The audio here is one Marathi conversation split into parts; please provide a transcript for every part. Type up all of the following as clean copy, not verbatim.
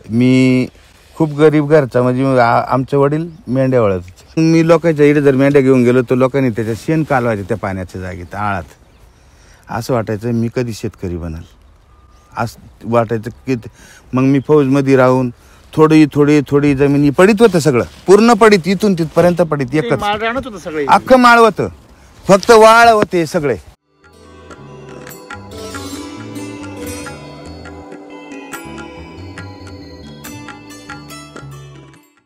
मी खूप गरीब घरचा, म्हणजे आमचे वडील मेंढ्या वळत. मी लोकांच्या इकडे जर मेंढ्या घेऊन गेलो तर लोकांनी त्याच्या शेण कालवायचे त्या पाण्याच्या जागेत आळात. असं वाटायचं मी कधी शेतकरी बनाल, असं वाटायचं की. मग मी फौजमध्ये राहून थोडी थोडी थोडी जमिनी पडीत होतं, सगळं पूर्ण पडीत, इथून तिथपर्यंत पडीत, एकच अख्खं माळ होतं, फक्त वाळ होते सगळे.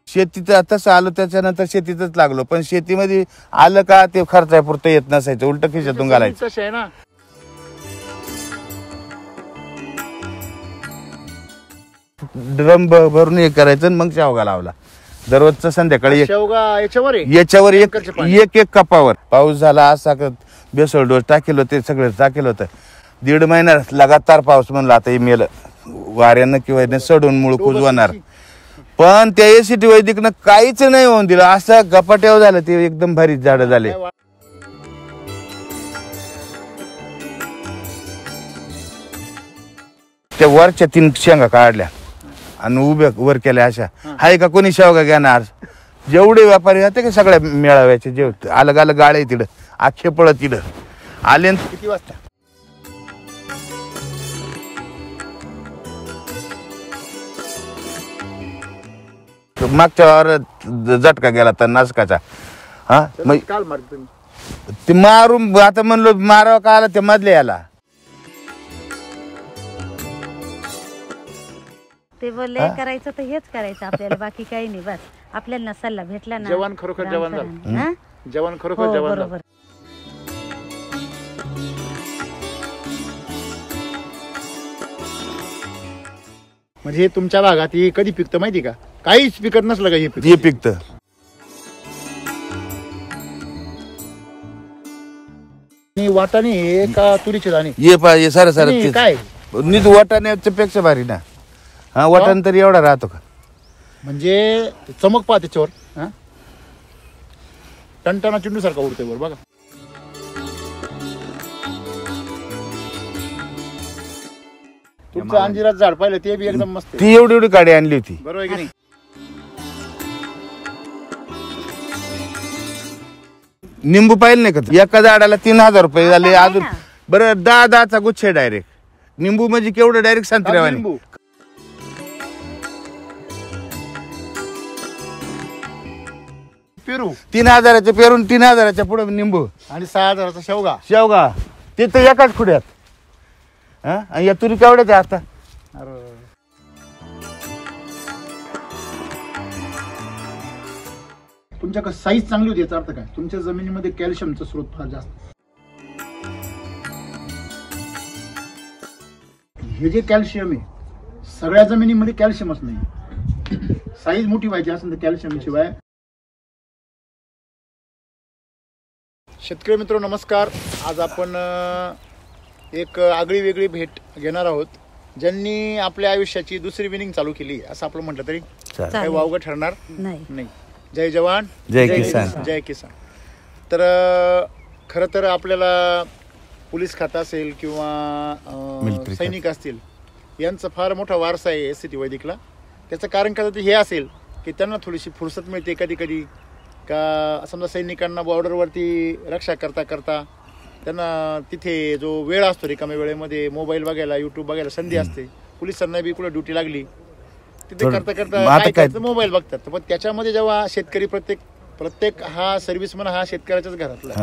शेतीचं तसं आलो, त्याच्यानंतर शेतीतच लागलो, पण शेतीमध्ये आलं का ते खर्चापुरतं येत नसायचं, उलट खिशातून घालायचं. ड्रम भरून हे करायचं, मग शेवगा लावला दररोजचं संध्याकाळी. याच्यावर एक कपावर पाऊस झाला असा, बेसळ डोस टाकेल होते, सगळं टाकेल होतं. 1.5 महिना लगातार पाऊस, म्हणला आता हे मेलं वाऱ्यानं किंवा सडून मूळ कुजवणार. पण त्या एसीटी वैदिकनं काहीच नाही होऊन दिलं, असं गपाट्यावर झालं ते, एकदम भारी झाडं झाले. त्या वरच्या 3 शेंगा काढल्या आणि उभ्या वर केल्या. अशा हाय का कोणी शेवगा घेणार? जेवढे व्यापारी होते का सगळ्या मेळाव्याचे, जे अलग अलग गाळे तिथं आखे पळत तिथं आले. किती वाजता मागच्या वावरात झटका गेला तर नाशकाचा. हा ते मारून आता म्हणलो मारावं का आला, ते मधले आला. ते बोलले करायचं तर हेच करायचं आपल्याला, बाकी काही नाही. बस आपल्याला सल्ला भेटला ना, जवान खरोखर जवान झालं. जवान खरोखर जवान झालं. म्हणजे तुमच्या भागात हे कधी पिकतं माहिती का? काहीच पिकत नसलं का हे पिकतं. वाटाणे हे का तुरीचे दाणे? ये पाहिजे सारं सारं काय नीट वाटाण्याच्या पेक्षा भारी ना. हा वाटाण तरी एवढा राहतो का? म्हणजे चमक पहा त्याच्यावर, टणटणा चिंडू सारखा उडते वर बघा. तुमचं अंजिराचं झाड पाहिलं ते बी एकदम मस्त. ती एवढी एवढी गाडी आणली होती, बरोबर आहे की नाही? निंबू पाहिलं नाही का? एका झाडाला 3000 रुपये झाले. अजून बरं 10-10चा गुच्छ डायरेक्ट. निंबू म्हणजे केवढं डायरेक्ट संत्र्यावानी. पेरू 3000चे पेरून 3000च्या पुढे निंबू आणि 6000चा शेवगा ते तर एकाच खुड्यात. हा या तुरी केवढ्याच्या आता? तुमच्याकडे साईज चांगली होती याचा अर्थ काय? तुमच्या जमिनीमध्ये कॅल्शियमचा स्रोत फार जास्त. हे जे कॅल्शियम आहे सगळ्या जमिनीमध्ये कॅल्शियमच नाही. साईज मोठी व्हायची असेल तर कॅल्शियम शिवाय. शेतकरी मित्र नमस्कार. आज आपण एक आगळी वेगळी भेट घेणार आहोत, ज्यांनी आपल्या आयुष्याची दुसरी विनिंग चालू केली असं आपण म्हटलं तरी काही वावगं ठरणार नाही. जय जवान जय किसान. जय किसान. तर खरं तर आपल्याला पोलीस खातं असेल किंवा सैनिक असतील यांचा फार मोठा वारसा आहे एसीटी वैदिकला. त्याचं कारण कदाचित हे असेल की त्यांना थोडीशी फुरसत मिळते कधी कधी का. समजा सैनिकांना बॉर्डरवरती रक्षा करता करता त्यांना तिथे जो वेळ असतो रिकाम्या वेळेमध्ये मोबाईल बघायला, यूट्यूब बघायला संधी असते. पोलिसांना बी कुठे ड्युटी लागली तिथे करता करता मोबाईल बघतात. पण त्याच्यामध्ये जेव्हा शेतकरी प्रत्येक हा सर्व्हिसमन हा शेतकऱ्याच्याच घरातला,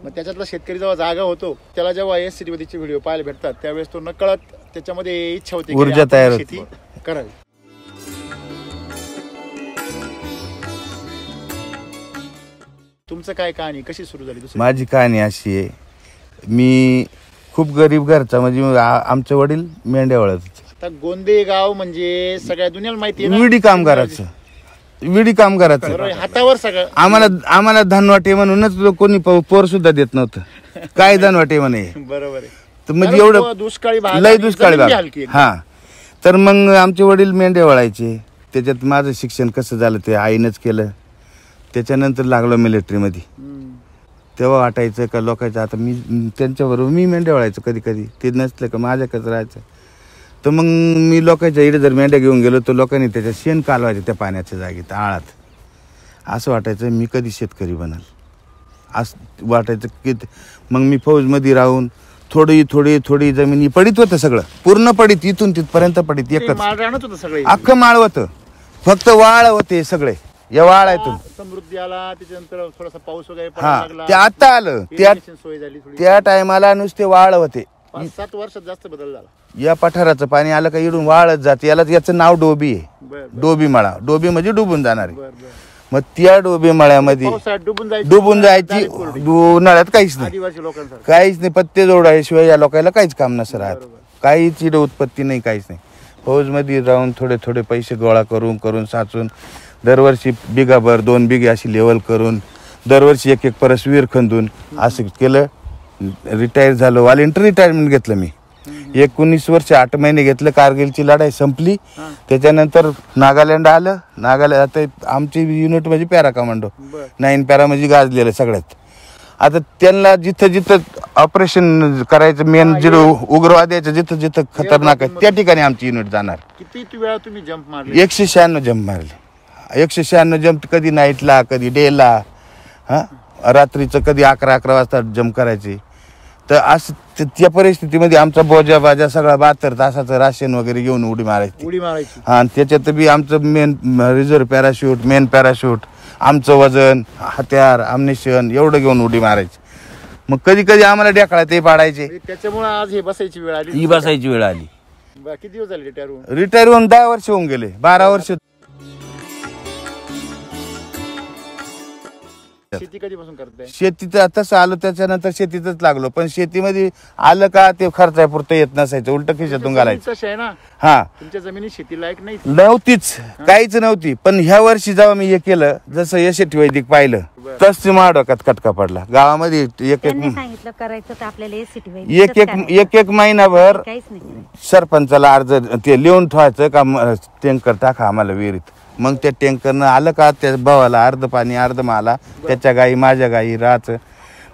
मग त्याच्यातला शेतकरी जेव्हा जागा होतो त्याला जेव्हा एससीटी वैदिकचे व्हिडिओ पाहायला भेटतात त्यावेळेस तो नकळत त्याच्यामध्ये इच्छा होते ऊर्जा तयार शेती करावी. तुमचं काय कहाणी कशी सुरू झाली? माझी कहाणी अशी आहे, मी खूप गरीब घरचा, म्हणजे आमचे वडील मेंढ्या वळत. आता गोंदे गाव म्हणजे सगळ्या दुनियाला माहिती आहे, विडी कामगाराचं हातावर सगळं. आम्हाला धनवाटे म्हणूनच कोणी पोर सुद्धा देत नव्हतं. काय धनवाटे म्हणे. बरोबर आहे. म्हणजे एवढं दुष्काळी लय दुष्काळी भाग. हा तर मग आमचे वडील मेंढ्या वळायचे. त्याच्यात माझं शिक्षण कसं झालं ते आईनंच केलं. त्याच्यानंतर लागलो मिलिटरीमध्ये. तेव्हा वाटायचं का लोकांचं आता मी त्यांच्याबरोबर मी मेंढ्या वळायचो कधी कधी. ते नसलं का माझ्याकडे राहायचं. तर मग मी लोकांच्या इकडे जर मेंढ्या घेऊन गेलो तर लोकांनी त्याच्या शेण कालवायचे त्या पाण्याच्या जागेत आळात. असं वाटायचं मी कधी शेतकरी बनाल असं वाटायचं की. मग मी फौजमध्ये राहून थोडी जमिनी पडीत होतं, सगळं पूर्ण पडीत, इथून तिथपर्यंत पडीत, एकच अख्खं माळ होतं, फक्त वाळ होते सगळे. या वाळातून समृद्धी आला, त्याच्यानंतर थोडासा पाऊस वगैरे हा पडायला लागला, ते आता आलं. सोय झाली थोडी. त्या टायमाला नुसते वाळ होते. 5-7 वर्षात जास्त बदल झाला. या पठाराचं पाणी आलं का इडून वाळत जाते. याचं नाव डोबी आहे. बर डोबी मळा. डोबी म्हणजे डुबून जाणारी. बर बर. मग त्या डोबी मळ्यामध्ये पावसाळ्यात डुबून जायची. उन्हाळ्यात काहीच नाही, आदिवासी लोकांसारखं. काहीच नाही. पत्ते जोडायशिवाय या लोकांना काहीच काम नसं राहत. बरोबर. काहीच इडं उत्पत्ती नाही, काहीच नाही. फौजमध्ये राहून थोडे पैसे गोळा करून साचून दरवर्षी बिगाभर 2 बिघे अशी लेवल करून दरवर्षी एक परस विहीर खंदून असं केलं. रिटायर झालो. व्हॉलेंटरी रिटायरमेंट घेतलं मी. 19 वर्ष 8 महिने घेतलं. कारगिलची लढाई संपली. त्याच्यानंतर नागालँड आलं. नागालँड आता आमची युनिट म्हणजे पॅरा कमांडो, 9 पॅरा म्हणजे गाजलेलं सगळ्यात. आता त्यांना जिथं ऑपरेशन करायचं, मेन जिथं उग्रवाद्याचं जिथं खतरनाक आहे त्या ठिकाणी आमची युनिट जाणार. किती वेळा तुम्ही जंप मारले? 196 जंप मारले. 196 जंप, कधी नाईटला, कधी डेला, रात्रीचं कधी 11 वाजता जंप करायचे. तर असं त्या परिस्थितीमध्ये आमचा बोजा बाजा सगळा 72 तासाचं राशन वगैरे घेऊन उडी मारायची. हा, आणि त्याच्यात बी आमचं main reserve parachute, main parachute, आमचं वजन, हत्यार, अम्युनिशन एवढं घेऊन उडी मारायची. मग कधी आम्हाला ढेकळा ते पाडायचे. त्याच्यामुळे आज हे बसायची वेळ आली. ही बसायची वेळ आली. किती दिवस झाले रिटायर होऊन? रिटायर होऊन 10 वर्ष होऊन गेले. 12 वर्ष. शेती कधीपासून करताय? शेतीत तसं आलो त्याच्यानंतर शेतीतच लागलो. पण शेतीमध्ये आलं का ते खर्चापुरतं येत नसायचं, उलट खिशातून घालायचं. तसं आहे ना, हा, तुमच्या जमिनी शेती लायक नाही नव्हतीच, काहीच नव्हती. पण ह्या वर्षी जेव्हा मी हे केलं, जसं यशटी वैदिक पाहिलं तस माडोक्यात कटका पडला. गावामध्ये त्यांनी सांगितलं करायचं तर आपल्याला एसीटी एक महिनाभर काहीच नाही. सरपंचाला अर्ज ते लिहून ठेवायचं का टँकर टाका आम्हाला विहिरीत. मग त्या टँकरनं आलं का त्या भावाला अर्ध पाणी अर्ध मला, त्याच्या गाई माझ्या गाई राहायचं.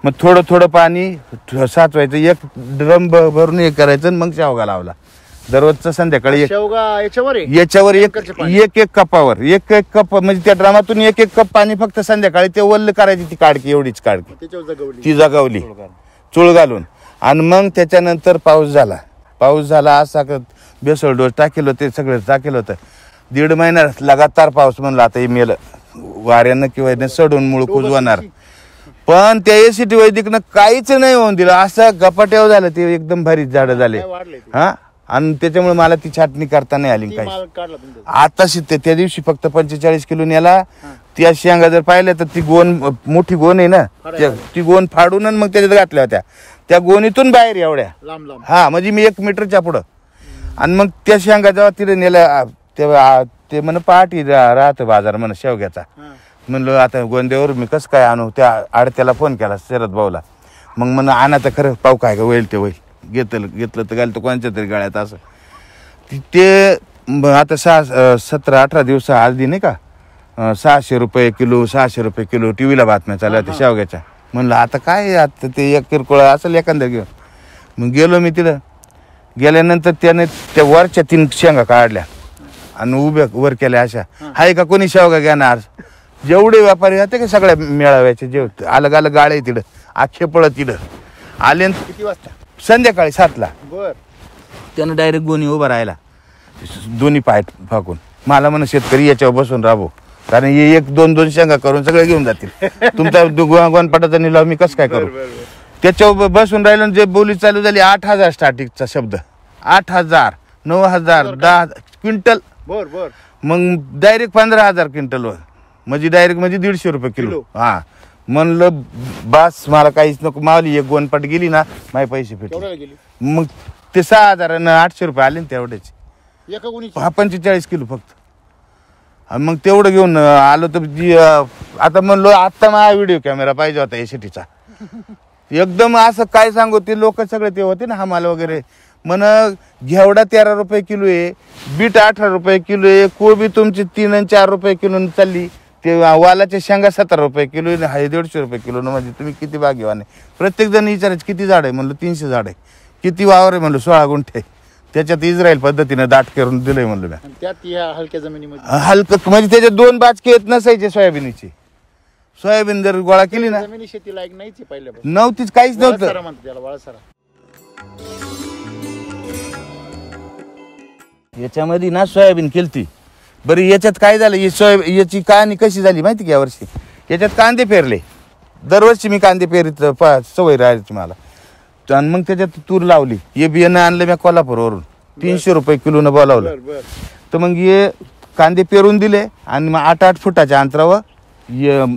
मग थोडं पाणी साचवायचं, एक ड्रम भरून हे करायचं. मग शेवगा लावला दररोजचं संध्याकाळी. याच्यावर एक कपावर एक कप, म्हणजे त्या ड्रामातून एक कप पाणी फक्त संध्याकाळी ते वल्ल करायची. ती काडकी, एवढीच काडकी ती जगवली चूळ घालून. आणि मग त्याच्यानंतर पाऊस झाला असा बेसळ डोस टाकेल होते, सगळं टाकेल होतं. 1.5 महिना लगातार पाऊस. म्हणला आता हे मेलं वाऱ्यानं किंवा सडून मूळ कुजवणार. पण त्या एसीटी वैदिकनं काहीच नाही होऊन दिलं. असं गपाट्यावर झालं ते, एकदम भारी झाडं झाले. हा, आणि त्याच्यामुळे मला ती छाटणी करता नाही आली काही. आता त्या दिवशी फक्त 45 किलो नेला. त्या शेंगा जर पाहिल्या तर ती गोण, मोठी गोण आहे ना, ती गोण फाडून मग त्याच्यात घातल्या होत्या. त्या गोणीतून बाहेर एवढ्या, हा, म्हणजे मी 1 मीटरच्या पुढं. आणि मग त्या शेंगा जेव्हा तिथे नेल्या तेव्हा ते म्हण पहाटी राहतं बाजार म्हण शेवग्याचा. म्हणलं आता गोंद्यावर मी कसं काय आणू. त्या आडत्याला फोन केला शरद भाऊला. मग म्हण आणा तर खरं, पाहू काय का होईल ते होईल. घेतलं तर घालतो कोणत्या तरी गाळ्यात. असं ते आता 17-18 दिवस आधी नाही का 600 रुपये किलो टीव्हीला बातम्या चालल्या होत्या शेवग्याच्या. म्हणलं आता काय, आता ते एक किरकोळ असेल एखादं घेऊन. मग गेलो मी तिथं. गेल्यानंतर त्याने त्या वरच्या 3 शेंगा काढल्या आणि उभ्या वर केल्या. अशा हाय का कोणी शेवगा घेणार. जेवढे व्यापारी होते का सगळ्या मेळाव्याचे, जे अलग अलग गाळे तिथं आखे पळत तिथं आले. किती वाजता? संध्याकाळी 7ला. बर. त्यानं डायरेक्ट गोणी उभा राहिला, दोन्ही पाय फाकून. मला म्हण शेतकरी याच्यावर बसून राबो, कारण हे 1-2 शेंगा करून सगळे घेऊन जातील. तुमचा गोनपाटाचा निलाव मी कसं काय करू. त्याच्यावर बसून राहिलो. जे बोली चालू झाली 8,000 स्टार्टिंगचा शब्द. 8,000, 9,000, 10 क्विंटल. बर. मग डायरेक्ट 15,000 क्विंटल वर, म्हणजे डायरेक्ट म्हणजे 150 रुपये किलो. हा, म्हणलं बास, मला काहीच नको. मावली एक गोनपाट गेली ना, माझे पैसे भेटले. मग ते 6,000 आणि 800 रुपये आले ना तेवढ्याचे. 45 किलो फक्त. मग तेवढं घेऊन आलो. तर आता म्हणलो आता माझा व्हिडिओ कॅमेरा पाहिजे होता एसीटीचा. एकदम असं काय सांगू, ते लोक सगळे ते होते ना हमाल वगैरे. म्हण घेवडा 13 रुपये किलो आहे, बीट 18 रुपये किलो आहे, कोबी तुमची 3 आणि 4 रुपये किलो चालली. ते वालाच्या शेंगा 17 रुपये किलो आहे, 150 रुपये किलो. म्हणजे तुम्ही किती भाग्यवान आहे. प्रत्येक जण विचारायचे किती झाड आहे. म्हणलं 300 झाड आहे. किती वावर आहे. म्हणलं 16 गुंठे. त्याच्यात इस्रायल पद्धतीनं दाट करून दिलंय म्हणलं मी. आणि त्यात या हलक्या जमिनीमध्ये हलकं म्हणजे त्याच्यात 2 बाचके येत नसायचे सोयाबीनचे. सोयाबीन जर गोळा केली ना जमिनी शेती लायक नाहीच पहिल्यापासून. नव्हतीच, काहीच नव्हतं. वाळसारा म्हणतात त्याला, वाळसारा. याच्यामध्ये ना सोयाबीन केलती. बरं याच्यात काय झालं, याची कहाणी कशी झाली माहिती का? यावर्षी याच्यात कांदे पेरले. दरवर्षी मी कांदे पेरीत सवय राहायची मला. आणि मग त्याच्यात तूर लावली. हे बियाणं आणलं मी कोल्हापूरवरून, 300 रुपये किलोनं बोलावलं. बर बर. तर मग हे कांदे पेरून दिले आणि मग 8-8 फुटाच्या अंतरावर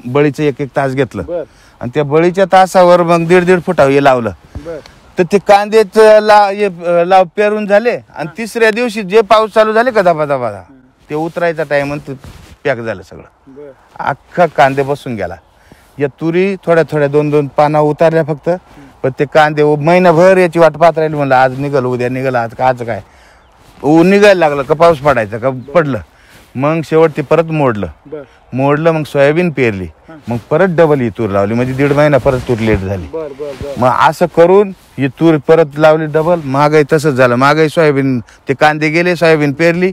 बळीचं 1-1 तास घेतलं. बर आणि त्या बळीच्या तासावर मग 1.5-1.5 फुटावर हे लावलं. बर. तर ते कांदेच लाव पेरून झाले. आणि तिसऱ्या दिवशी जे पाऊस चालू झाले का धबा ते उतरायचा टाइम पॅक झालं सगळं. बर. अख्खा कांदे बसून गेला. या तुरी थोड्या थोड्या 2-2 पाना उतारल्या फक्त. पण ते कांदे महिनाभर याची वाट पाहत राहिली. म्हणलं आज निघाल, उद्या निघाल, आज काय निघायला लागलं का पाऊस पडायचा का पडलं. मग शेवट ते परत बर. मोडलं. मग सोयाबीन पेरली. मग परत डबल ही तूर लावली. म्हणजे 1.5 महिना परत तूर लेट झाली. बर बर बर. मग असं करून ही तूर परत लावली डबल. महागाई तसंच झालं. महागाई सोयाबीन, ते कांदे गेले, सोयाबीन पेरली.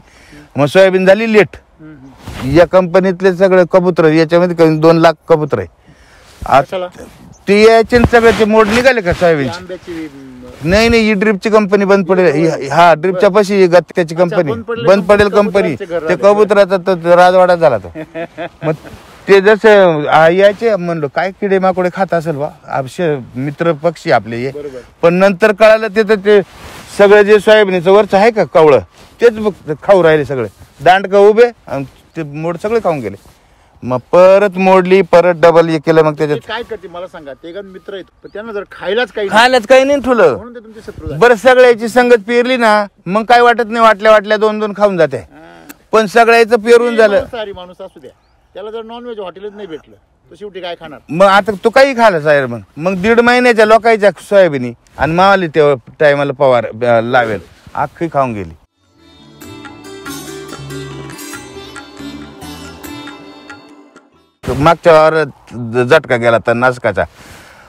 मग सोयाबीन झाली लेट. या कंपनीतले सगळे कबूतर, याच्यामध्ये 2 लाख कबूतर आहे. कशाला? ते याचे सगळ्याचे मोड निघाले का सोयाबीनचे? आंब्याची नाही ही ड्रिपची कंपनी बंद पडेल. हा ड्रिपच्या पाशी गत्त्याची कंपनी बंद पडेल कंपनी. ते कबुतराचा तर राजवाडा झाला तो. मग ते जसं यायचे म्हणलो काय किडे माकोडे खात असेल बा, मित्र पक्षी आपले हे. पण नंतर कळालं ते सगळे जे सोयाबीनचं वरचं आहे का कवळं तेच खाऊ राहिले सगळे. दांडका उभे आणि ते मोड सगळे खाऊन गेले. मग परत मोडली, परत डबल हे केलं. मग त्याच्यात काय करते मला सांगा? ते गण मित्र आहेत पण त्यांना जर खायलाच काही नाही ठुलं. म्हणून ते तुमचे शत्रू झाले. बरं सगळ्याची संगत पेरली ना मग काय वाटत नाही. वाटल्या 2-2 खाऊन जाते. पण सगळ्याचं पेरून झालं. सारी माणूस असू द्या, त्याला जर नॉनव्हेज हॉटेलच नाही भेटलं तर शेवटी काय खाणार? मग आता तू काही खाला साहेब. मग 1.5 महिन्याच्या लोकांच्या सोयाबीनी आणि मावाली तेव्हा टायमाला पवार लावेल अख्खी खाऊन गेली. मागच्या वावरात झटका गेला तर नाशकाचा.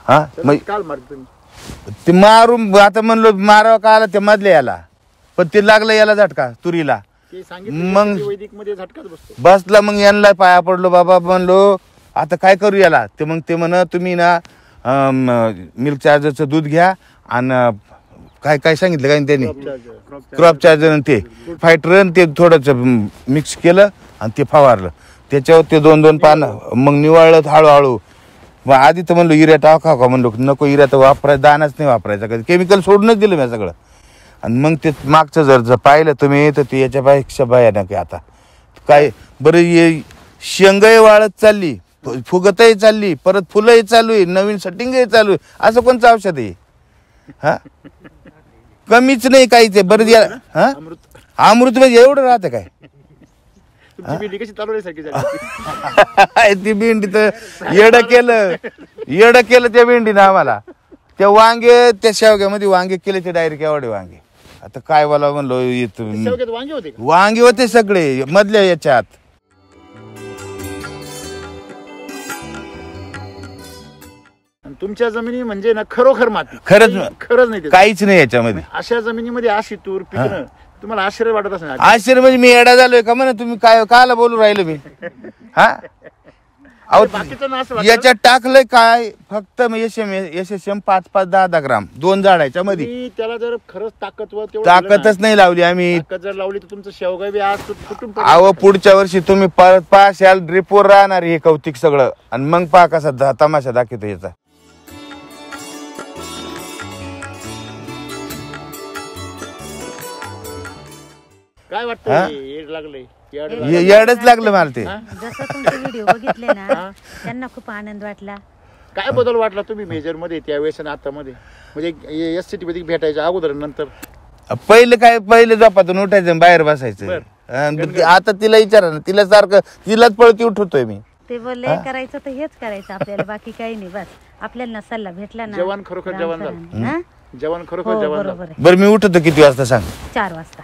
हा मग काल मारतो तुम्ही ते मारून आता म्हणलो मारावं का आला ते मधले याला. पण ते लागलं याला झटका तुरीला. ते सांगितलं मग वैदिक मध्ये झटकाच बसतो. बसला. मग यांना पाया पडलो बाबा. म्हणलो आता काय करू याला. ते मग ते म्हण तुम्ही ना मिल्क चार्जरचं दूध घ्या आणि काय काय सांगितलं काय त्यांनी क्रॉप चार्जर ते फायटर ते थोडंसं मिक्स केलं आणि ते फवारलं. त्याच्यावर ते 2-2 पानं मग निवाळलं हळूहळू. मग आधी तर म्हणलो युरिया टाका का म्हणलो नको, युरिया तर वापरायचा, दानाच नाही वापरायचा, कधी केमिकल सोडूनच दिलं मी सगळं. आणि मग ते मागचं जर पाहिलं तुम्ही तर ते याच्यापेक्षा भयानक आहे आता काय. बरं ये शेंगाही वाळत चालली, फुगतही चालली, परत फुलंही चालू आहे, नवीन सेटिंगही चालू आहे. असं कोणतं औषध आहे? हा कमीच नाही काहीच आहे. बरं हा अमृत म्हणजे एवढं राहतं काय? तुमची भेंडी कशी चालवण्यासारखी झाली? ती भेंडी तर येडं केलं त्या भेंडीनं आम्हाला. त्या वांगे त्या शेवग्यामध्ये वांगे केले ते डायरेक्ट एवढे वांगे. आता काय बोला म्हणलो शेवग्यात वांगे होते का? वांगे होते सगळे मधल्या याच्यात. तुमच्या जमिनी म्हणजे ना खरोखर माती. खरंच नाही ते. काहीच नाही याच्यामध्ये. अशा जमिनीमध्ये अशी तूर पिकणं तुम्हाला आश्चर्य वाटत असेल. आश्चर्य म्हणजे मी येडा झालोय का म्हणा तुम्ही काय कायला बोलू राहिलो मी. हा अहो याच्यात टाकलंय काय फक्त एसएसएम 5-5, 10-10 ग्राम 2 झाडाच्या मध्ये. त्याला जर खरंच ताकदच नाही लावली आम्ही. जर लावली तर तुमचं शेवगा बी आज कुठून अहो पुढच्या वर्षी तुम्ही परत पाशाल ड्रिपवर राहणार हे कौतिक सगळं. आणि मग पहा कसा तमाशा दाखवतो याचा. काय वाटतं लागलंय? येडच लागलं मला ते. जसं तुमचे व्हिडिओ बघितले ना त्यांना खूप आनंद वाटला. काय बदल वाटला तुम्ही मेजर मध्ये त्यावेळेस आणि आता मध्ये? म्हणजे एससीटी मध्ये भेटायच्या अगोदर नंतर पहिले झोपातून उठायचं बाहेर बसायचं. आता तिला विचारा ना, तिला सारखं तिलाच पळती उठवतोय मी. ते बोलले करायचं तर हेच करायचं आपल्याला, बाकी काही नाही. बस आपल्याला सल्ला भेटला ना. जवान खरोखर जवान झालं. जवान खरोखर जवान झालं. बरं मी उठतो किती वाजता सांग? 4 वाजता.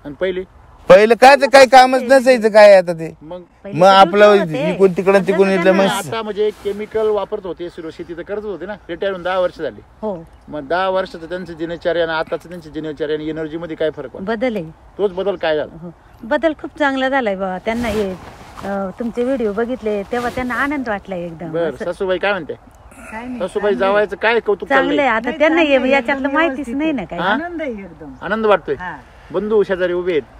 आणि पहिले पहिलं काय ते काही कामच नसायचं काय आता ते मग मग आपलं इकडून तिकडं तिकडून इथलं मग आता म्हणजे केमिकल वापरत होते सुरू शेती तर करत होते ना, रिटायर होऊन 10 वर्ष झाली. हो मग 10 वर्षाचं त्यांचं दिनचर्या आणि आताचं त्यांची दिनचर्या आणि एनर्जी मध्ये काय फरक वाटतो? बदल आहे. तोच बदल काय झाला? हो. बदल खूप चांगला झालाय बाबा. त्यांना हे तुमचे व्हिडिओ बघितले तेव्हा त्यांना आनंद वाटलाय एकदम. बर सासूबाई काय म्हणते? सासूबाई जावायचं काय कौतुक चांगलंय. चाललंय? आता त्यांना याच्यातलं माहितीच नाही ना काय. आनंद आहे एकदम. आनंद वाटतोय. बंधू शेजारी उभे आहेत.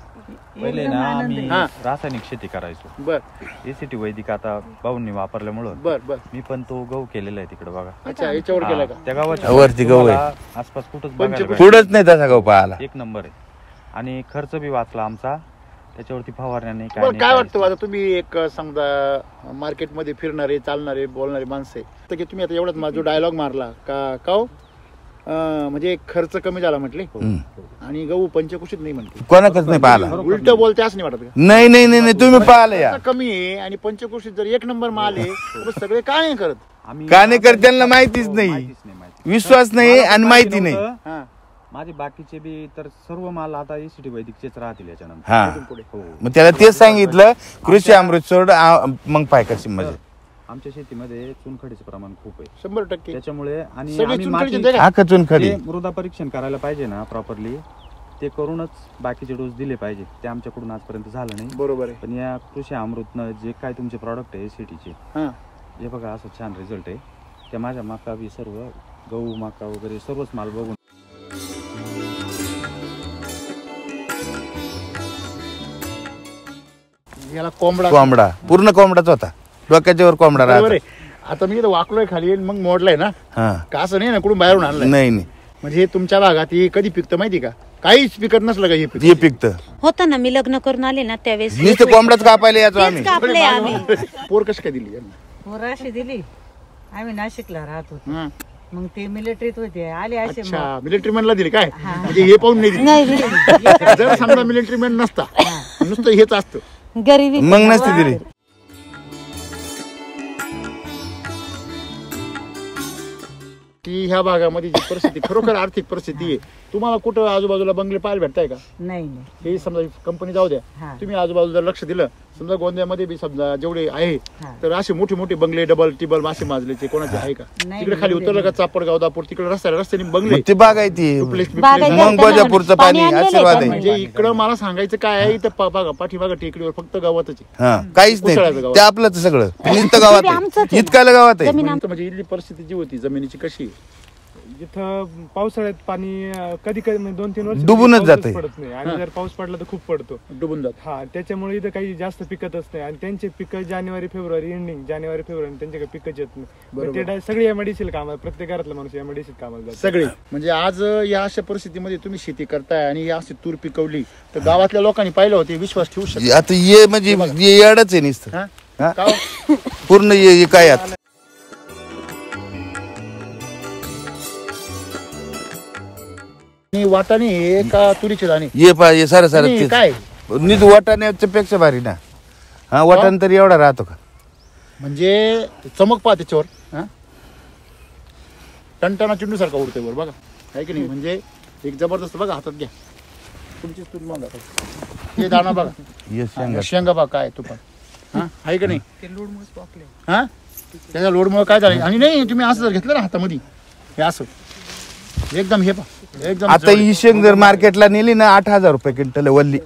पहिले ना आम्ही हा. रासायनिक शेती करायचो. बर एसीटी वैदिक आता भाऊंनी वापरल्यामुळं बर बर मी पण तो गहू केलेला आहे तिकडे बघा. अच्छा याच्यावर केला का? त्या गावाच्या वरती गहू आहे. तुम्हाला आसपास कुठंच बघायला भेटत पुढंच नाही तसा गहू पाहायला. नाही. एक नंबर आहे आणि खर्च बी वाचला आमचा त्याच्यावरती फवारण्या नाही बरं काय वाटतं नाही. आता तुम्ही एक समजा मार्केटमध्ये फिरणारे चालणारे बोलणारे माणसे तर की तुम्ही आता एवढाच माझा डायलॉग मारला का हो म्हणजे खर्च कमी झाला म्हटले आणि गहू पंचकुशीत नाही म्हटले, कोणाकच नाही पाहिला. उलट बोलते असं नाही वाटत का? नाही नाही नाही नाही, तुम्ही पाहिलं या खर्च कमी आहे आणि पंचकुशीत जर 1 नंबर माल आहे तर सगळे का नाही करत? आम्ही का नाही करत त्यांना माहितीच नाही, माहितीच नाही माहिती. विश्वास नाही आणि माहिती नाही. हा माझे बाकीचे बी तर सर्व माल आता एसीटी वैदिकचेच राहतील याच्यानंतर. हा पुढे हो मग त्याला तेच सांगितलं कृषी अमृत सोड मग पाय कशी म्हणजे आमच्या शेतीमध्ये चुनखडीचं प्रमाण खूप आहे 100%. त्याच्यामुळे आणि सगळे आम्ही चुनखडीचे माती- ते का? आखचून खडी जे मृदा परीक्षण करायला पाहिजे ना प्रॉपरली ते करूनच बाकीचे डोस दिले पाहिजे. ते आमच्याकडून आजपर्यंत झालं नाही. बरोबर आहे. पण या कृषी अमृतनं जे काय तुमचे प्रॉडक्ट आहे एसीटीचे हा हे बघा असं छान रिझल्ट आहे. त्या माझ्या मका बी सर्व गहू मका वगैरे सर्वच माल बघून याला कोंबडा कोंबडा पूर्ण कोंबडाच होता, डोक्याच्या वर कोंबडा बरोबर राहतो. आहे. आता मी इथं वाकलोय खाली आणि मग मोडलाय ना, हा का असं नाही ना कुठून बाहेरून आणलाय? नाही नाही म्हणजे हे तुमच्या भागात हे कधी पिकतं माहिती का? काहीच पिकत नसलं का हे पिकतं? हे पिकतं होतं ना, मी लग्न करून आले ना त्यावेळेस नुसतं कोंबडाच कापायला यायचो तेच आम्ही. कापले आम्ही. पोर कशी काय दिली यांना? पोराशी दिली. आम्ही नाशिकला राहत होतो. हा. मग ते मिलिटरीत होते, आले असे अच्छा मिलिटरी मॅनला दिली काय? म्हणजे हे पाहून नाही दिली. नाही दिली. जर समजा मिलिटरी मॅन नसता नुसतं हेच असतं गरिबी मग नसती दिली. की ह्या भागामध्ये जी परिस्थिती खरोखर आर्थिक परिस्थिती आहे, तुम्हाला कुठं आजूबाजूला बंगले पाहायला भेटताय का? नाही नाही हे समजा कंपनी जाऊ द्या, हा. तुम्ही आजूबाजूला लक्ष दिलं समजा गोंदियामध्ये बी समजा जेवढे आहे हा. तर असे मोठे मोठे बंगले डबल टिबल मासे माजलेचे कोणाचे आहे का? नाही, तिकडे खाली उतरलं का चापडगाव दापूर तिकडे रस्त्याने बंगले मग ते बागायती बागायती मग बजापूरचं पाणी आणलेलं आहे आशीर्वाद का? आहे. म्हणजे इकडं मला सांगायचं काय आहे इथं बघा पाठीमागं टेकडीवर फक्त गावातच आहे. हा काहीच कुसळाचं नाही, गाव. ते आपलंच सगळं नुसतं गावात आमचंच आहे. आहे. इतकाला गावात आहे. जमीन म्हणजे इथली परिस्थिती जी होती जमिनीची कशी आहे? जिथं पावसाळ्यात पाणी कधी कधी 2-3 वर्ष डुबूनच पाऊसच जातंय. पडत नाही आणि जर पाऊस पडला तर खूप पडतो. डुबून जात. हा त्याच्यामुळे इथं काही जास्त पिकतच नाही आणि त्यांचे पिकं जानेवारी फेब्रुवारी एंडिंग जानेवारी फेब्रुवारी त्यांचे काही पिकच येत नाही. मग ते सगळे एमआयडीसीला कामाला, प्रत्येक घरातला माणूस एमआयडीसीत कामाला जातो. सगळे म्हणजे आज या अशा परिस्थितीमध्ये तुम्ही शेती करताय आणि या अशी तूर पिकवली तर गावातल्या लोकांनी पाहिलं होते विश्वास ठेवू शकतो. आता ये म्हणजे ये येडच आहे नुसतं. हा? हा? का हो? पूर्ण ये काय आता आणि वाटाणे आहे का तुरीचे दाणे? ये पा ये सारं सारं नाही, तेच. काय नीट वाटाण्याच्या पेक्षा भारी ना. हा वाटाण तरी एवढा राहतो का? म्हणजे चमक पहा त्याच्यावर. हा? टणटणा चिंडू सारखा उडतोय वर बघा, आहे की नाही? म्हणजे एक जबरदस्त बघा हातात घ्या तुमची तूर मग हे दाणा बघा, ये शेंगा. शेंगा बघा काय तू पण हा आहे का नाही? हा त्याच्या लोडमुळे काय झालं आणि नाही तुम्ही असं जर घेतलं ना हातामध्ये हे असं एकदम हे पहा एकदम आता ही शेंग जर मार्केटला नेली ना 8,000 रुपये क्विंटल आहे वल्ली.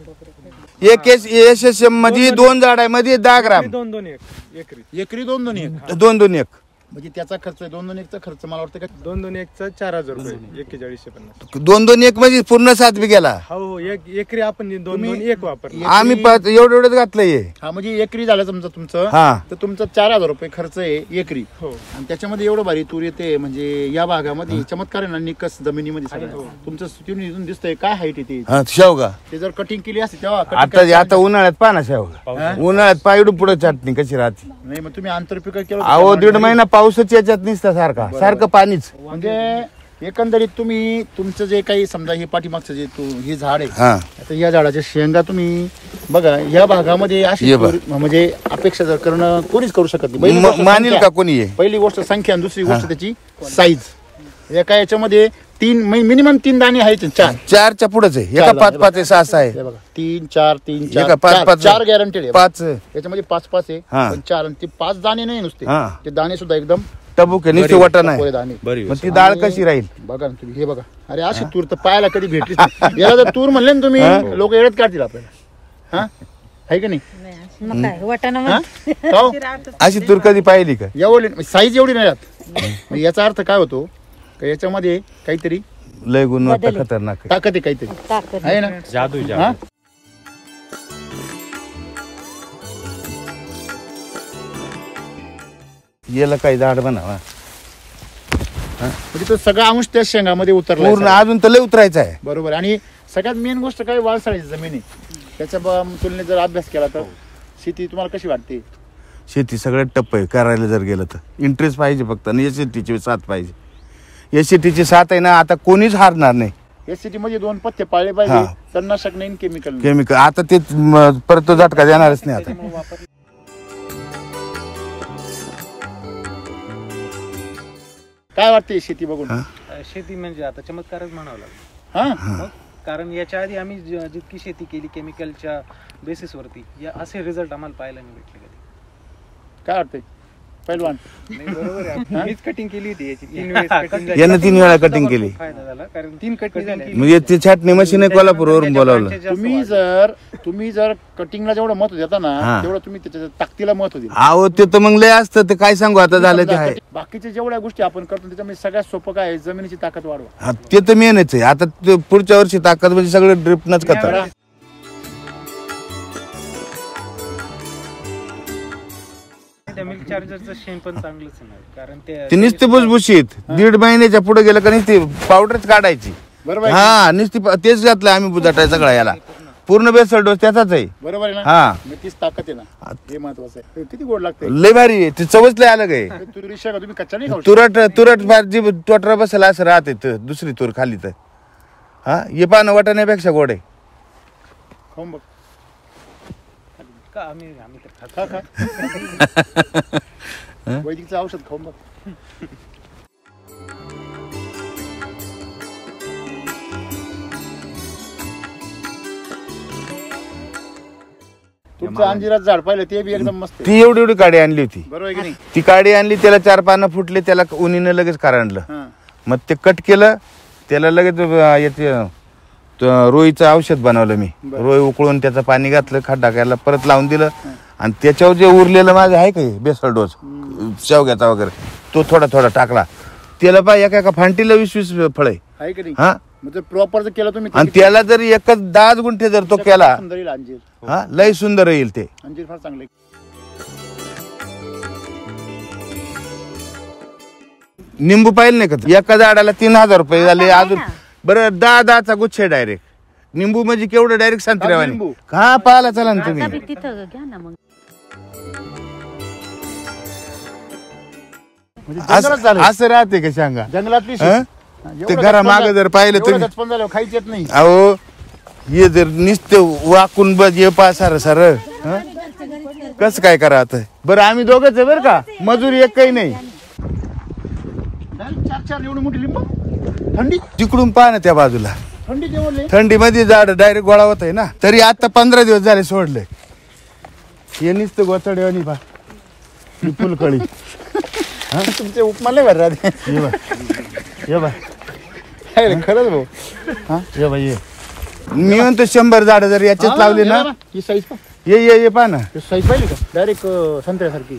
एक एसएसएम मध्ये 2 झाडामध्ये 10 ग्राम 2-2-1 एकरी. एकरी 2-2-1 2-2-1 म्हणजे त्याचा खर्च 2-2-1चा खर्च मला वाटतं का 2-2-1चा 4,000 रुपये 4150. 2-2-1 म्हणजे पूर्ण 7 बिघ्याला हो हो एकरी आपण 2-2-1 वापरलं. आम्ही एवढं एवढंच घातलंय. हा म्हणजे एकरी झालं समजा तुमचं हा तर तुमचं 4,000 रुपये खर्च आहे एकरी हो आणि त्याच्यामध्ये एवढं भारी तूर येते म्हणजे या भागामध्ये चमत्कार आहे ना निकस जमिनीमध्ये सगळं तुमचं इथून दिसतंय काय हाईट येते हा शेवगा. ते जर कटिंग केली असते तेव्हा cutting आता करायचं आता उन्हाळ्यात पाना शेवगा, उन्हाळ्यात पायडू पुढे चटणी कशी राहते. नाही मग तुम्ही आंतरपिक केलं अहो 1.5 महिना पाऊसच याच्यात निसता सारखा सारखं पाणीच. म्हणजे एकंदरीत तुम्ही तुमचं जे काही समजा हे पाठीमागचं जे हे झाड आहे हा आता या झाडाच्या शेंगा तुम्ही बघा या भागामध्ये अशी ये बघ. म्हणजे अपेक्षा जर करणं कोणीच करू शकत नाही. पहिली गोष्ट मानील संख्या. का कोणी ये? पहिली गोष्ट संख्या आणि दुसरी गोष्ट त्याची साईज. एका याच्यामध्ये मिनिमम 3 दाणे आहेत, 4 4च्या पुढेच आहे. एका 5 5 आहे, 6 आहे. हे बघा 3 4 3 एका 4 5 5 4 गॅरंटेड आहे. 5 याच्यामध्ये 5 5 आहे, हा. पण 4 आणि ते 5 दाणे नाही नुसते, हा. ते दाणे सुद्धा एकदम टबूक आहे, नुसते वाटा नाही. टपोरे दाणे. बरी मग ती डाळ कशी राहील? बघा ना तुम्ही, हे बघा. अरे अशी तूर तर पायाला कधी भेटलीच नाही. याला जर तूर म्हणले ना तुम्ही, लोक एवढंच काढतील आपल्याला. हा आहे का नाही? मग काय वाटाणा हा? म्हणजे का हो? अशी तूर कधी पाहिली का? एवढी साईज एवढी नाही राहत. मग याचा अर्थ काय होतो का याच्यामध्ये काहीतरी लय गुणवत्ता बदल आहे. खतरनाक आहे. ताकद आहे, काहीतरी ताकद आहे ना. जादू हा? याला काही झाड बनावा म्हणजे तो सगळा अंश त्या शेंगामध्ये उतरला पूर्ण अजून तर लय उतरायचं आहे. बरोबर. आणि सगळ्यात मेन गोष्ट काय, वाळसाळीची जमीन आहे. त्याच्या तुलनेत जर अभ्यास केला तर शेती तुम्हाला कशी वाटते? शेती सगळ्यात टप्प आहे करायला जर गेलं तर. इंटरेस्ट पाहिजे फक्त, आणि शेतीची साथ पाहिजे. या शेतीची साथ आहे ना, आता कोणीच हारणार नाही. या शेतीमध्ये 2 पथ्य पाळले हा. पाहिजे, तणनाशक नाही, केमिकल नाही. केमिकल आता ते परत तो झटका देणारच नाही आता. काय वाटते शेती बघून? शेती म्हणजे आता चमत्कारच म्हणावं लागेल. हा मग कारण याच्या आधी आम्ही जितकी शेती केली केमिकलच्या बेसिसवरती, या असे रिझल्ट आम्हाला पाहायला नाही भेटले कधी. काय वाटतंय पहिलवान? नाही, बरोबर आहे. मीच कटिंग केली होती याची 3 वेळेस cutting झाली. यानं 3 वेळा कटिंग केली. फायदा झाला कारण 3 कटिंग झाली. म्हणजे ते छाटणी मशीन आहे, कोल्हापूरवरून बोलावलं. तुम्ही जर कटिंगला जेवढं महत्व देता ना, हा. तेवढं तुम्ही त्याच्या ताकदीला महत्व दिलं. अहो ते तर मग लय असतं, ते काय सांगू आता, झालं ते आहे. बाकीच्या जेवढ्या गोष्टी आपण करतो त्याच्यामध्ये सगळ्यात सोपं काय आहे, जमिनीची ताकद वाढवा. हा, ते तर मेनच आहे. आता ते पुढच्या वर्षी ताकद म्हणजे सगळं ड्रिपनच करतात. त्या मिल्क चार्जरचं शेण पण चांगलंच नाही, कारण ते नुसते भुसभुशीत 1.5 महिन्याच्या पुढे गेलं का नुसती पावडरच काढायची. बरोबर आहे. हा नुसती तेच घातलं आम्ही बुजाटाय सगळा याला. पूर्ण बेसल डोस त्याचाच आहे. बरोबर आहे ना. हा. मग तीच ताकद आहे ना, हे महत्वाचं आहे. हे किती गोड लागते. लय भारी आहे ते, चवच लय अलग आहे. तुरी शेंगा तुम्ही कच्चा नाही खाऊ शकत. तुरट फार जी टोटरा बसला असं राहते दुसरी तूर खाली तर. हा हे पानं वाटाण्यापेक्षा गोड आहे. खाऊन बघ. का आम्ही तर खा खा. वैदिकचं औषध खाऊन बघ. तुमचं अंजिराचं झाड पाहिलं ते बी एकदम मस्त आहे. ती एवढी एवढी काडी आणली होती. बरोबर आहे की नाही? ती काडी आणली, त्याला 4 पानं फुटले, त्याला उन्हीनं लगेच कारणलं. हा. मग ते कट केलं, त्याला लगेच याचे रोईचं औषध बनवलं मी. रोई उकळून त्याचं पाणी घातलं, खड्डा करायला परत लावून दिलं, आणि त्याच्यावर जे उरलेलं माझं आहे का बेसल डोस शेवग्याचा वगैरे, तो थोडा थोडा टाकला. त्याला पाय एका फांटीला 20-20 फळ आहे की नाही? हा. म्हणजे प्रॉपर जर केलं तुम्ही आणि त्याला जर एकच 10 गुंठे जर तो केला, सुंदर येईल अंजीर. हा लय सुंदर येईल ते. अंजीर फार चांगले. निंबू पाहिलं नाही का? एका झाडाला 3000 रुपये झाले. अजून बरं 10-10चा गुच्छ डायरेक्ट. निंबू म्हणजे केवढं डायरेक्ट संत्र्यावानी. निंबू. हा पाहिला चला ना तुम्ही. आता बी तिथं घ्या ना मग. म्हणजे जंगलात झालं. असं राहते का सांगा? जंगलातली हं? शेती. ते एवढं घरा गचपण मागं झालं- जर पाहिलं एवढं तुम्ही, गचपण झालं खायच येत नाही. अहो हे जर नुसतं वाकून बघ ये पा सार कसं काय करा आता. बरं आम्ही दोघंच आहे बरं का, मजुरी एक काही नाही. 4 एवढी मोठी लिंब. थंडी तिकडून पहा ना त्या बाजूला, थंडी जेवढली. थंडीमध्ये झाड डायरेक्ट गोळा होत आहे ना. तरी आता 15 दिवस झाले सोडले. हे नुसतं गोचड्यावानी पा फुलकळी. तुमचे उपमा लय भारी राहते. ये बा काय रे, खरंच भाऊ. ये बा ये. मी म्हणतो 100 झाड जर याच्यात लावली ना. ही साईज ये पहा ना साईज पाहिली का, डायरेक्ट संत्र्यासारखी.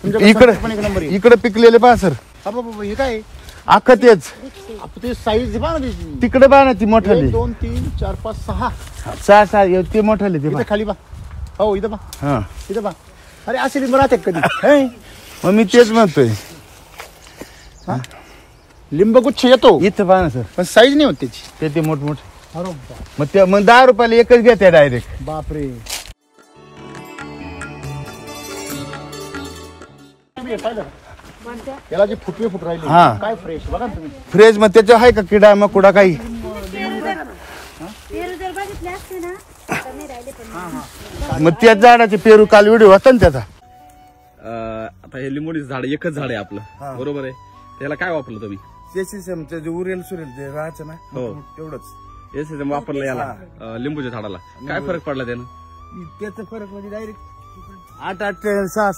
इकडे पण एक नंबर आहे. इकडे पिकलेले पहा सर, हा बाबा, हे काय अख्खं तेच. ते साईज पहा ना त्याची. तिकडे पहा ना ती मोठाली. 1 2 3 4 5 6 6 ते मोठाले ते इथं पहा. खाली पहा. हो इथं पहा, हा इथं पहा. अरे असे लिंब राहते कधी. हे? मग मी तेच म्हणतोय. लिंबगुच्छ येतो इथं पहा ना सर, पण साईज नाही होत त्याची. ते मोठमोठे. अरे मग 10 रुपयाला एकच घेते डायरेक्ट. बापरे. याला जे फुटवे फुट राहिले हा. काय फ्रेश बघा ना तुम्ही. फ्रेज मग त्याच्यावर आहे का किडा मकुडा काही? मग त्याच झाडाचे पेरू काल व्हिडिओ होता ना त्याचा. आता हे लिंबोणीचं झाड एकच झाड आहे आपलं, बरोबर आहे. त्याला काय वापरलं तुम्ही? SSM जे उरेल सुरेल ते राहायचं ना तेवढंच SSM वापरलं याला लिंबूच्या झाडाला काय फरक पडला त्यानं? त्याचा फरक म्हणजे डायरेक्ट 8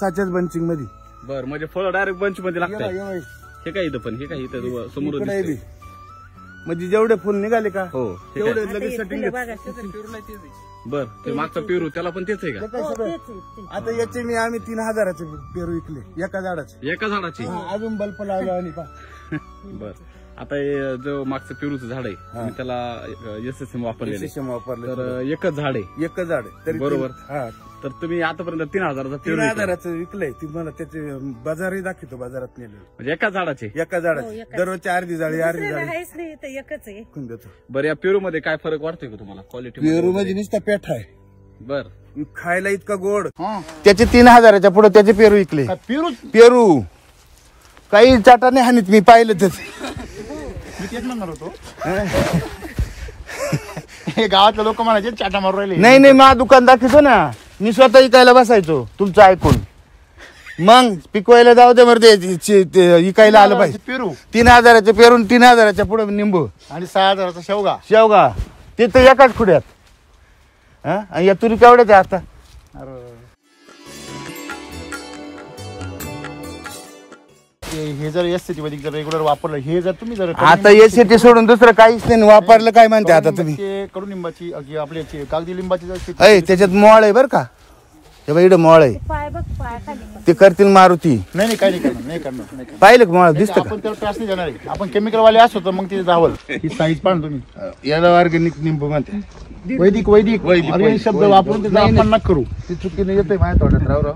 6 बंचिंग मध्ये. बर म्हणजे फळ डायरेक्ट बंच मध्ये लागतात. हे काय इथं पण हे काय इथं समोर दिसतंय. म्हणजे जेवढे फुल निघाले का हो तेवढे लगेच सेटिंग. बर ते मागचा पेरू त्याला पण तेच आहे का? आता याचे आम्ही 3000चे पेरू विकले एका झाडाचे. अजून बल्ब लावला आणि बर आता हे जो मागचं पेरूचं झाड आहे तुम्ही त्याला SSM वापरलेलं तर एकच झाड आहे तरी बरोबर. तर तुम्ही आतापर्यंत 3000चा पेरू 3000चं विकलंय. तुम्हाला त्याचे बाजारही दाखवतो, बाजारात नेले म्हणजे एका झाडाचे दररोजची अर्धी जाळी एकच आहे. देतो. बरं या पेरू मध्ये काय फरक वाटतोय का तुम्हाला क्वालिटी? पेरू मध्ये नुसता पेठा आहे, बर खायला इतका गोड. त्याचे 3000च्या पुढे त्याचे पेरू विकले. पेरू काही चाटाने हानीत मी पाहिलं तर मी तेच म्हणणार होतो. हे गावातले लोक म्हणायचे चाटा मारू राहिले. नाही मा दुकान दाखवतो ना, मी स्वतः इकायला बसायचो तुमचं ऐकून. मग पिकवायला जाऊ दे मरते इकायला आलं पाहिजे. पेरू 3000चे पेरून 3000च्या पुढे निंबू आणि 6000चा शेवगा ते तर एकाच खुड्यात. आणि या तुरी केवढ्याच्या आता हे जर SCT वैदिक जर रेग्युलर वापरलं, हे जर तुम्ही जर आता SCT सोडून दुसरं काहीच नाही वापरलं काय म्हणते आता तुम्ही? कडुलिंबाची आपली कागदी लिंबाची त्याच्यात मोळ आहे बरं का, तेव्हा इकडे मोळ आहे पाय बघ पायाखाली. ते करतील मारुती. नाही काही नाही करणार. पाहिलं का मोळ दिसतं का? आपण त्याला त्रास नाही देणार आहे. आपण केमिकल वाले असतो तर मग ते धावल. ही साईज पाहा तुम्ही. याला ऑर्गॅनिक निंबू म्हणते. वैदिक शब्द वापरून त्याचा आपण नका करू. ती चुकीने येते माझ्या तोंडात राव.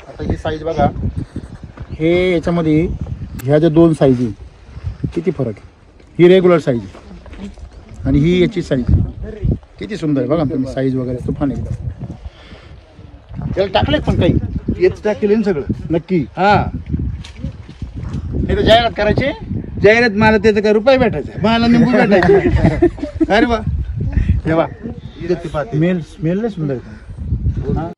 आता ही साईज बघा, हे याच्यामध्ये ह्या ज्या 2 साईज किती फरक आहे. ही रेग्युलर साईज आणि ही याची साईज किती सुंदर आहे बघा तुम्ही. साईज वगैरे तुफान एकदम. त्याला टाकले पण काही येत टाकेल सगळं नक्की. हा हे तर जाहिरात करायचे. जाहिरात मला त्याचा काय रुपये भेटायचा, मला निंबू भेटायचे. अरे वा तेव्हा स्मेल नाही सुंदर आहे.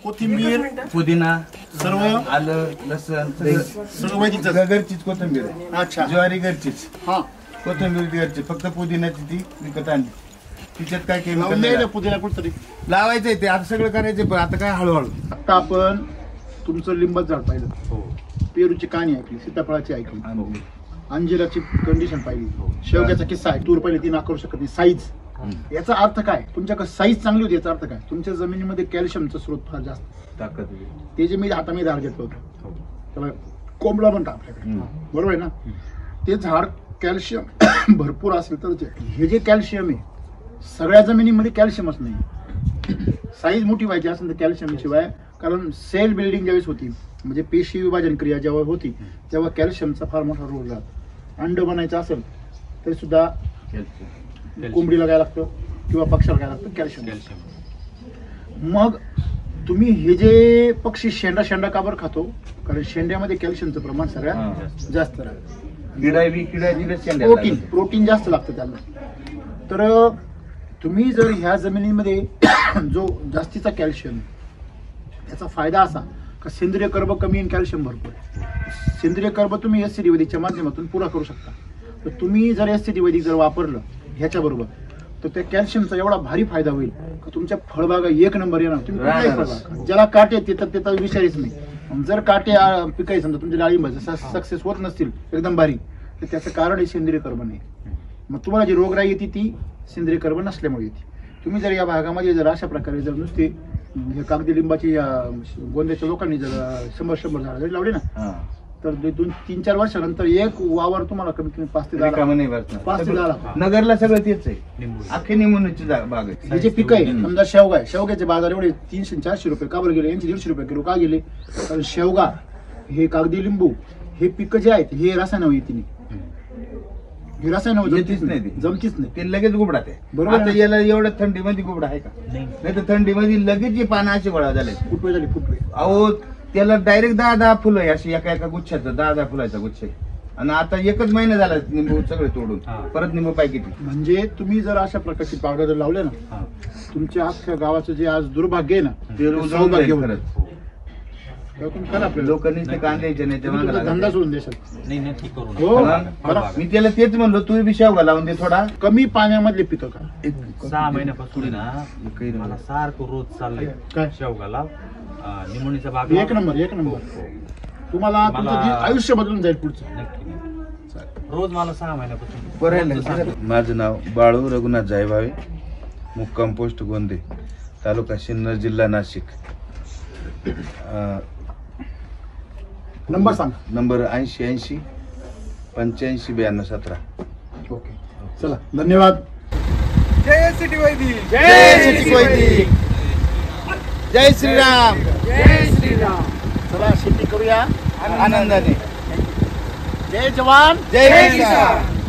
कोथिंबीर पुदिना सर्व आलं लसण सर्व वैदिक घरचीच कोथिंबीर आहे. अच्छा ज्वारी घरचीच, हा कोथिंबीर घरची, फक्त पुदिन्याची ती विकत आणली. तिच्यात काय लावून द्यायला पुदिना कुठतरी लावायचंय ते आता सगळं करायचंय, पण आता काय हळूहळू. आता आपण तुमचं लिंबाचं झाड पाहिलं, पेरूची कहाणी ऐकली, सीताफळाची ऐकली, अंजिराची कंडिशन पाहिली, शेवग्याचा किस्सा आहे. तूर पहिले ती नाकारू शकत नाही. साईज याचा अर्थ काय? तुमच्याकडे साईज चांगली होती याचा अर्थ काय? तुमच्या जमिनीमध्ये कॅल्शियमचा स्रोत फार जास्त ताकद. ते जे मी हातामध्ये झाड घेतलं होतं त्याला कोंबडा म्हणतात आपल्याकडे, बरोबर आहे ना. ते झाड कॅल्शियम भरपूर असेल तर हे जे कॅल्शियम आहे सगळ्या जमिनीमध्ये कॅल्शियमच नाही. साईज मोठी व्हायची असेल तर कॅल्शियम शिवाय, कारण सेल बिल्डिंग ज्यावेळेस होती म्हणजे पेशी विभाजन क्रिया जेव्हा होती तेव्हा कॅल्शियमचा फार मोठा रोल राहतो. अंड बनायचं असेल तरी सुद्धा कोंबडीला काय लागतं किंवा पक्षाला काय लागतं? कॅल्शियम. मग तुम्ही हे जे पक्षी शेंडा का बरं खातो? कारण शेंड्यामध्ये कॅल्शियमचं प्रमाण सगळ्यात जास्त राहतं. प्रोटीन जास्त लागतं त्याला. तर तुम्ही जर ह्या जमिनीमध्ये जो जास्तीचा कॅल्शियम, याचा फायदा असा का सेंद्रिय कर्ब कमी आणि कॅल्शियम भरपूर. सेंद्रिय कर्ब तुम्ही SCT वैदिकच्या माध्यमातून पुरा करू शकता. तर तुम्ही जर SCT वैदिक जर वापरलं ह्याच्याबरोबर तर त्या कॅल्शियमचा एवढा भारी फायदा होईल का तुमच्या फळबागा 1 नंबर येणार. तुम्ही कुठलाही फळबाग ज्याला काटे येतात त्याचा विचारच नाही. जर काटे पिकाई समजा तुमच्या डाळिंबाचे सक्सेस होत नसतील एकदम भारी, तर त्याचं कारण हे सेंद्रिय कर्ब नाही. मग तुम्हाला जी रोगराई येते ती सेंद्रिय कर्ब नसल्यामुळे येते. तुम्ही जर या भागामध्ये जर अशा प्रकारे जर नुसते कागदी लिंबाची गोंद्याच्या लोकांनी जर 100 झाडं जरी लावली ना तर 2-3-4 वर्षानंतर एक वावर तुम्हाला कमीत कमी 5 ते 10 लाख. नगरला सगळं तेच आहे, अख्खी निमोनीची बाग आहे. हे जे पीक आहे समजा शेवगा आहे, शेवग्याचे बाजार एवढे 300-400 रुपये का बरं गेले? 150 रुपये किलो का गेले? कारण शेवगा हे कागदी लिंबू हे पिकं जे आहेत हे रसायन येते, हे रसायन जमतीच नाही, ते लगेच गुबडात आहे. बरोबर. आता याला एवढ्या थंडीमध्ये गुबडा आहे का? नाही तर थंडीमध्ये लगेच जे पानं अशी गोळा झाले, फुटवे झाली फुटवे. अहो त्याला डायरेक्ट 10 फुलं आहे अशी एका गुच्छाचं 10 फुलाचा गुच्छ आहे. आणि आता एकच महिना झाला निंबू सगळे तोडून परत निंबू पाय किती. म्हणजे तुम्ही जर अशा प्रकारची पावडर जर लावले ना तुमच्या अख्ख्या गावाचं जे आज दुर्भाग्य आहे ना ते सौभाग्य होईल. खरंच तेव्हा तुम्ही करा आपल्याला. लोकांनी ते कांद्याचे नाही तुम्ही तुमचा धंदा सोडून देशाल. हो करा. मी त्याला तेच म्हणलो तू बी शेवगा लावून दे थोडा. कमी पाण्यामधले पिकं का 6 महिन्यापासून आहे ना मला सारखं रोज चाललंय काय शेवगाला निमोनीचा बाग एक नंबर तुम्हाला तुमचं जे आयुष्य बदलून जाईल पुढचं. नक्की रोज मला 6 महिन्यापासून बरं. माझं नाव बाळू रघुनाथ जायभावे, मुक्काम पोस्ट गोंदे, तालुका सिन्नर, जिल्हा नाशिक. नंबर सांगा. नंबर 80 85 92 17. ओके चला धन्यवाद. जय सिटी वैदिक. जय सिटी वैदिक. जय श्रीराम. जय श्रीराम. चला शेती करूया आनंदाने. जय जवान जय किसान.